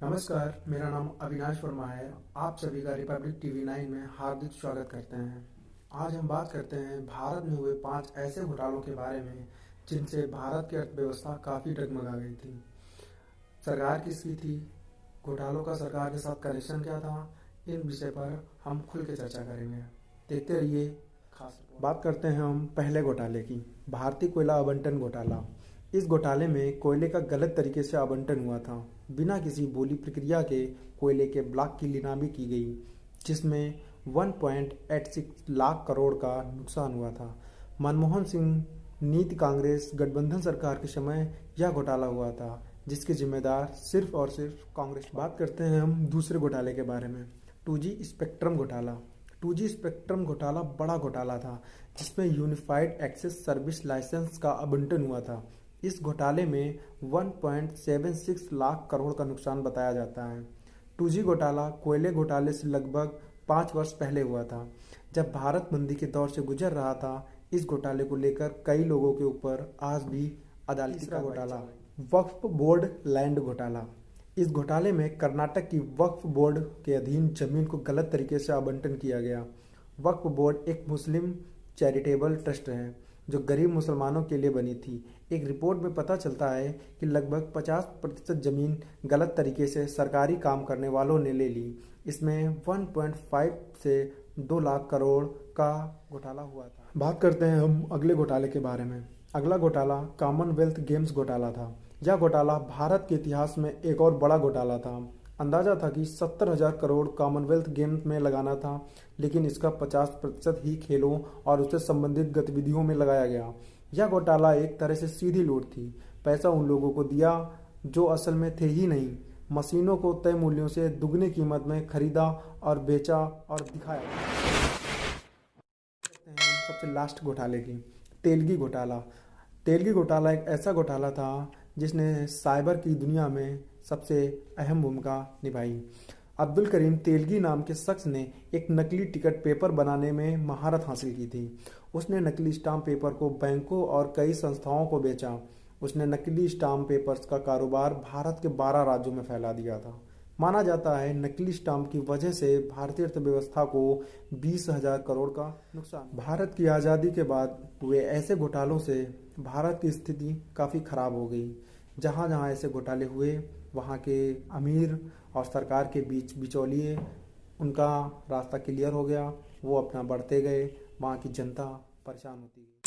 नमस्कार, मेरा नाम अविनाश वर्मा है। आप सभी का रिपब्लिक टीवी 9 में हार्दिक स्वागत करते हैं। आज हम बात करते हैं भारत में हुए 5 ऐसे घोटालों के बारे में जिनसे भारत की अर्थव्यवस्था काफ़ी डगमगा गई थी। सरकार किसकी थी, घोटालों का सरकार के साथ कनेक्शन क्या था, इन विषय पर हम खुल के चर्चा करेंगे। देखते रहिए खास बात करते हैं हम पहले घोटाले की, भारतीय कोयला आवंटन घोटाला। इस घोटाले में कोयले का गलत तरीके से आवंटन हुआ था। बिना किसी बोली प्रक्रिया के कोयले के ब्लॉक की नीलामी की गई, जिसमें 1.86 लाख करोड़ का नुकसान हुआ था। मनमोहन सिंह नीति कांग्रेस गठबंधन सरकार के समय यह घोटाला हुआ था, जिसके जिम्मेदार सिर्फ और सिर्फ कांग्रेस। बात करते हैं हम दूसरे घोटाले के बारे में, 2G स्पेक्ट्रम घोटाला। 2G स्पेक्ट्रम घोटाला बड़ा घोटाला था, जिसमें यूनिफाइड एक्सेस सर्विस लाइसेंस का आवंटन हुआ था। इस घोटाले में 1.76 लाख करोड़ का नुकसान बताया जाता है। 2G घोटाला कोयले घोटाले से लगभग 5 वर्ष पहले हुआ था। जब भारत मंदी के दौर से गुजर रहा था, इस घोटाले को लेकर कई लोगों के ऊपर आज भी अदालती का घोटाला। वक्फ बोर्ड लैंड घोटाला। इस घोटाले में कर्नाटक की वक्फ बोर्ड के अधीन जमीन को गलत तरीके से आवंटन किया गया। वक्फ बोर्ड एक मुस्लिम चैरिटेबल ट्रस्ट है जो गरीब मुसलमानों के लिए बनी थी। एक रिपोर्ट में पता चलता है कि लगभग 50% जमीन गलत तरीके से सरकारी काम करने वालों ने ले ली। इसमें 1.5 से 2 लाख करोड़ का घोटाला हुआ था। बात करते हैं हम अगले घोटाले के बारे में। अगला घोटाला कॉमनवेल्थ गेम्स घोटाला था। यह घोटाला भारत के इतिहास में एक और बड़ा घोटाला था। अंदाजा था कि 70,000 करोड़ कॉमनवेल्थ गेम्स में लगाना था, लेकिन इसका 50% ही खेलों और उससे संबंधित गतिविधियों में लगाया गया। यह घोटाला एक तरह से सीधी लूट थी। पैसा उन लोगों को दिया जो असल में थे ही नहीं। मशीनों को तय मूल्यों से दुगनी कीमत में खरीदा और बेचा और दिखाया। सबसे लास्ट घोटाले की, तेलगी घोटाला। तेलगी घोटाला एक ऐसा घोटाला था जिसने साइबर की दुनिया में सबसे अहम भूमिका निभाई। अब्दुल करीम तेलगी नाम के शख्स ने एक नकली टिकट पेपर बनाने में महारत हासिल की थी। उसने नकली स्टाम्प पेपर को बैंकों और कई संस्थाओं को बेचा। उसने नकली स्टाम्प पेपर्स का कारोबार भारत के 12 राज्यों में फैला दिया था। माना जाता है नकली स्टाम्प की वजह से भारतीय अर्थव्यवस्था को 20,000 करोड़ का नुकसान। भारत की आज़ादी के बाद हुए ऐसे घोटालों से भारत की स्थिति काफ़ी खराब हो गई। जहाँ जहाँ ऐसे घोटाले हुए, वहाँ के अमीर और सरकार के बीच बिचौलिए, उनका रास्ता क्लियर हो गया, वो अपना बढ़ते गए, वहाँ की जनता परेशान होती गई।